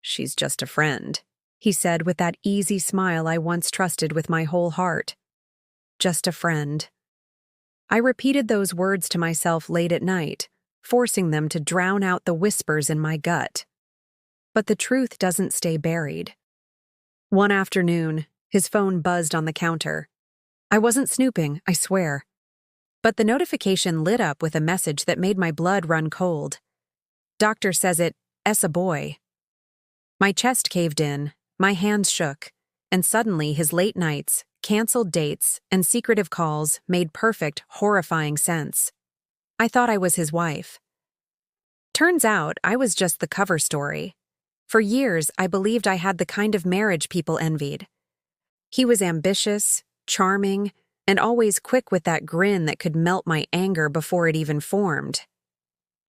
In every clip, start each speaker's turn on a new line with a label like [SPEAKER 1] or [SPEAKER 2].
[SPEAKER 1] "She's just a friend," he said with that easy smile I once trusted with my whole heart. Just a friend. I repeated those words to myself late at night, forcing them to drown out the whispers in my gut. But the truth doesn't stay buried. One afternoon, his phone buzzed on the counter. I wasn't snooping, I swear. But the notification lit up with a message that made my blood run cold. "Doctor says it's a boy." My chest caved in, my hands shook, and suddenly his late nights, canceled dates, and secretive calls made perfect, horrifying sense. I thought I was his wife. Turns out I was just the cover story. For years, I believed I had the kind of marriage people envied. He was ambitious, charming, and always quick with that grin that could melt my anger before it even formed.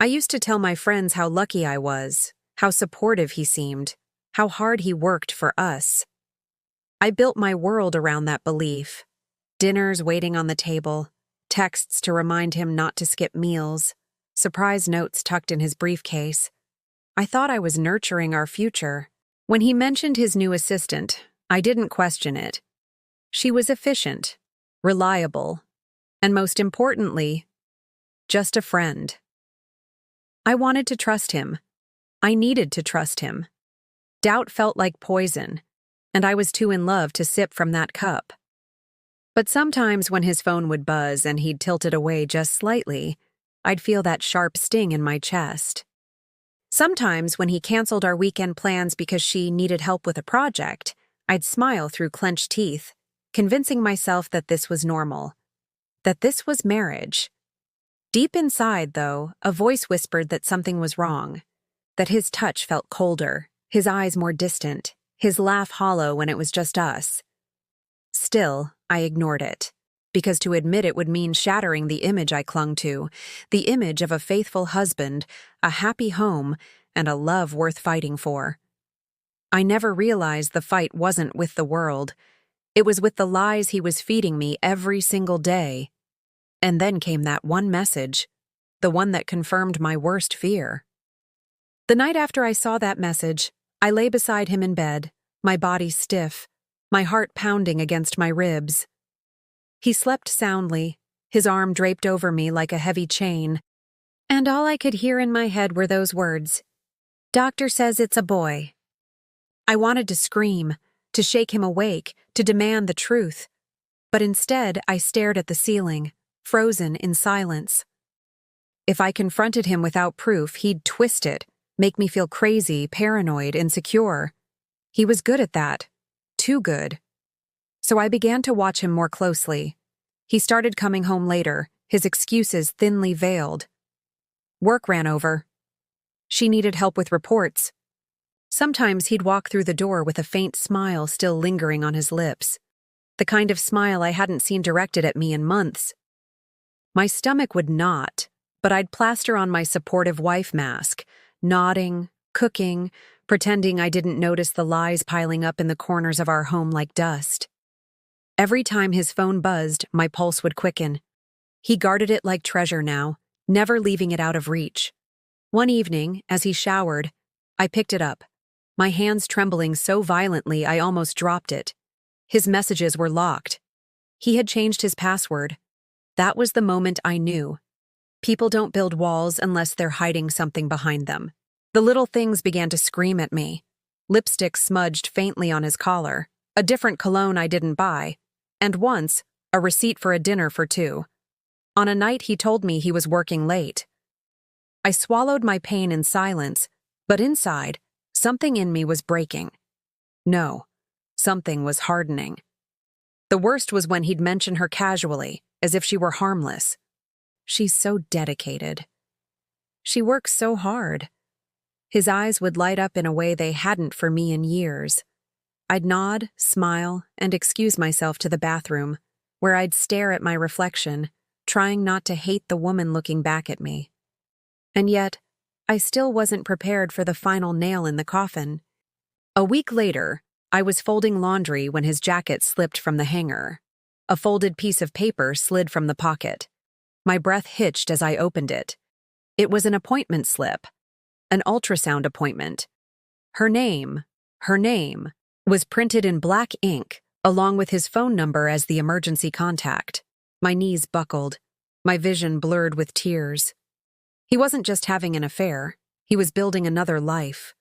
[SPEAKER 1] I used to tell my friends how lucky I was, how supportive he seemed, how hard he worked for us. I built my world around that belief. Dinners waiting on the table, texts to remind him not to skip meals, surprise notes tucked in his briefcase. I thought I was nurturing our future. When he mentioned his new assistant, I didn't question it. She was efficient, reliable, and most importantly, just a friend. I wanted to trust him. I needed to trust him. Doubt felt like poison, and I was too in love to sip from that cup. But sometimes when his phone would buzz and he'd tilt it away just slightly, I'd feel that sharp sting in my chest. Sometimes when he canceled our weekend plans because she needed help with a project, I'd smile through clenched teeth, convincing myself that this was normal, that this was marriage. Deep inside, though, a voice whispered that something was wrong, that his touch felt colder, his eyes more distant, his laugh hollow when it was just us. Still, I ignored it, because to admit it would mean shattering the image I clung to, the image of a faithful husband, a happy home, and a love worth fighting for. I never realized the fight wasn't with the world. It was with the lies he was feeding me every single day. And then came that one message, the one that confirmed my worst fear. The night after I saw that message, I lay beside him in bed, my body stiff, my heart pounding against my ribs. He slept soundly, his arm draped over me like a heavy chain, and all I could hear in my head were those words, "Doctor says it's a boy." I wanted to scream, to shake him awake, to demand the truth, but instead I stared at the ceiling, frozen in silence. If I confronted him without proof, he'd twist it, make me feel crazy, paranoid, insecure. He was good at that. Too good. So I began to watch him more closely. He started coming home later, his excuses thinly veiled. Work ran over. She needed help with reports. Sometimes he'd walk through the door with a faint smile still lingering on his lips, the kind of smile I hadn't seen directed at me in months. My stomach would knot, but I'd plaster on my supportive wife mask, nodding, cooking, pretending I didn't notice the lies piling up in the corners of our home like dust. Every time his phone buzzed, my pulse would quicken. He guarded it like treasure now, never leaving it out of reach. One evening, as he showered, I picked it up, my hands trembling so violently I almost dropped it. His messages were locked. He had changed his password. That was the moment I knew. People don't build walls unless they're hiding something behind them. The little things began to scream at me. Lipstick smudged faintly on his collar, a different cologne I didn't buy, and once, a receipt for a dinner for two. On a night he told me he was working late. I swallowed my pain in silence, but inside, something in me was breaking. No, something was hardening. The worst was when he'd mention her casually, as if she were harmless. She's so dedicated. She works so hard. His eyes would light up in a way they hadn't for me in years. I'd nod, smile, and excuse myself to the bathroom, where I'd stare at my reflection, trying not to hate the woman looking back at me. And yet, I still wasn't prepared for the final nail in the coffin. A week later, I was folding laundry when his jacket slipped from the hanger. A folded piece of paper slid from the pocket. My breath hitched as I opened it. It was an appointment slip. An ultrasound appointment. Her name, was printed in black ink, along with his phone number as the emergency contact. My knees buckled, my vision blurred with tears. He wasn't just having an affair, he was building another life,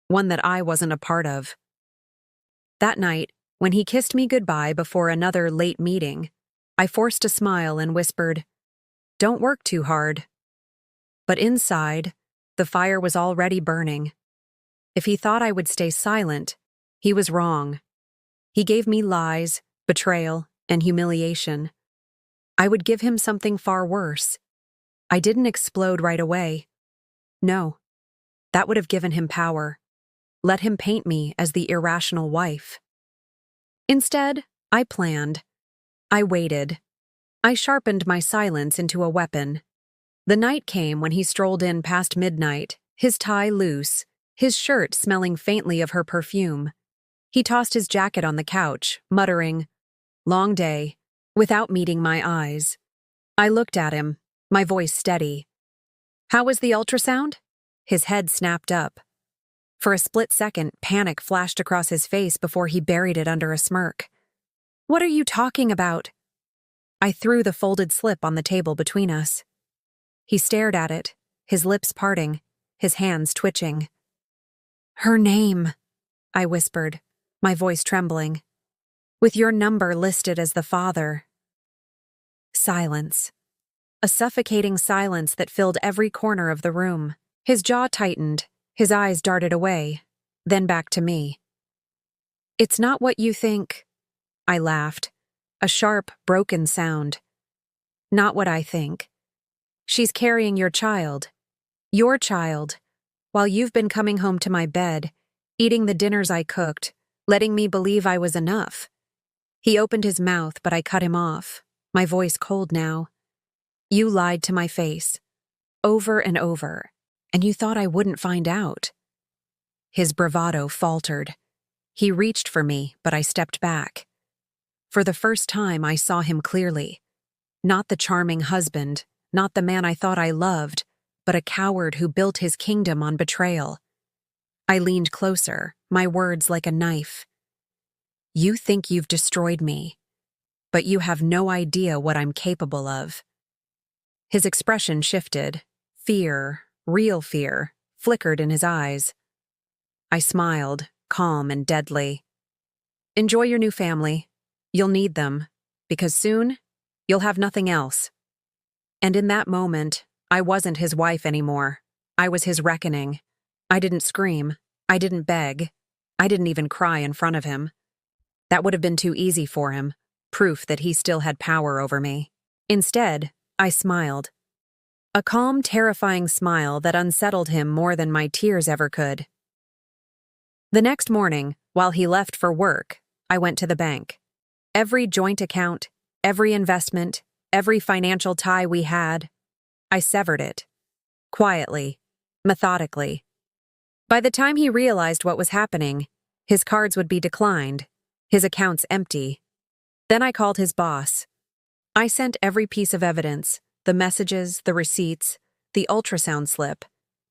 [SPEAKER 1] one that I wasn't a part of. That night, when he kissed me goodbye before another late meeting, I forced a smile and whispered, "Don't work too hard." But inside, the fire was already burning. If he thought I would stay silent, he was wrong. He gave me lies, betrayal, and humiliation. I would give him something far worse. I didn't explode right away. No, that would have given him power. Let him paint me as the irrational wife. Instead, I planned. I waited. I sharpened my silence into a weapon. The night came when he strolled in past midnight, his tie loose, his shirt smelling faintly of her perfume. He tossed his jacket on the couch, muttering, "Long day," without meeting my eyes. I looked at him, my voice steady. "How was the ultrasound?" His head snapped up. For a split second, panic flashed across his face before he buried it under a smirk. "What are you talking about?" I threw the folded slip on the table between us. He stared at it, his lips parting, his hands twitching. "Her name," I whispered, my voice trembling. "With your number listed as the father." Silence. A suffocating silence that filled every corner of the room. His jaw tightened, his eyes darted away, then back to me. "It's not what you think," I laughed, a sharp, broken sound. "Not what I think. She's carrying your child, while you've been coming home to my bed, eating the dinners I cooked, letting me believe I was enough." He opened his mouth, but I cut him off, my voice cold now. "You lied to my face, over and over, and you thought I wouldn't find out." His bravado faltered. He reached for me, but I stepped back. For the first time, I saw him clearly. Not the charming husband, not the man I thought I loved, but a coward who built his kingdom on betrayal. I leaned closer, my words like a knife. "You think you've destroyed me, but you have no idea what I'm capable of." His expression shifted. Fear, real fear, flickered in his eyes. I smiled, calm and deadly. "Enjoy your new family. You'll need them, because soon, you'll have nothing else." And in that moment, I wasn't his wife anymore. I was his reckoning. I didn't scream. I didn't beg. I didn't even cry in front of him. That would have been too easy for him, proof that he still had power over me. Instead, I smiled. A calm, terrifying smile that unsettled him more than my tears ever could. The next morning, while he left for work, I went to the bank. Every joint account, every investment, every financial tie we had, I severed it. Quietly, methodically. By the time he realized what was happening, his cards would be declined, his accounts empty. Then I called his boss. I sent every piece of evidence, the messages, the receipts, the ultrasound slip.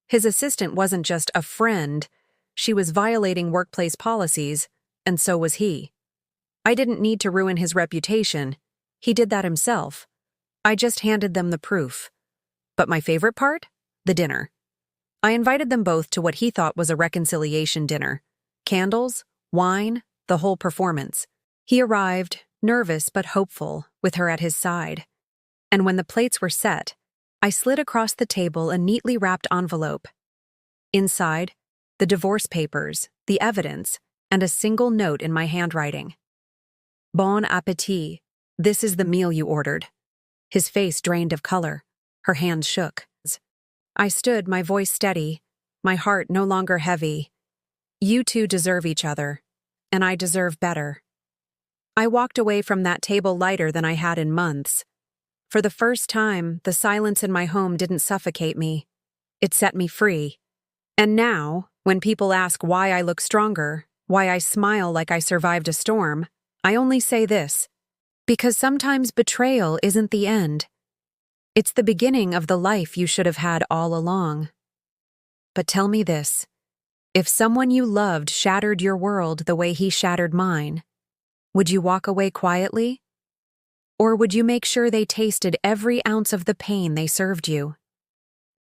[SPEAKER 1] His assistant wasn't just a friend, she was violating workplace policies, and so was he. I didn't need to ruin his reputation. He did that himself. I just handed them the proof. But my favorite part? The dinner. I invited them both to what he thought was a reconciliation dinner. Candles, wine, the whole performance. He arrived, nervous but hopeful, with her at his side. And when the plates were set, I slid across the table a neatly wrapped envelope. Inside, the divorce papers, the evidence, and a single note in my handwriting. "Bon appétit. This is the meal you ordered." His face drained of color. Her hands shook. I stood, my voice steady, my heart no longer heavy. "You two deserve each other, and I deserve better." I walked away from that table lighter than I had in months. For the first time, the silence in my home didn't suffocate me. It set me free. And now, when people ask why I look stronger, why I smile like I survived a storm, I only say this: because sometimes betrayal isn't the end. It's the beginning of the life you should have had all along. But tell me this: If someone you loved shattered your world the way he shattered mine, would you walk away quietly? Or would you make sure they tasted every ounce of the pain they served you?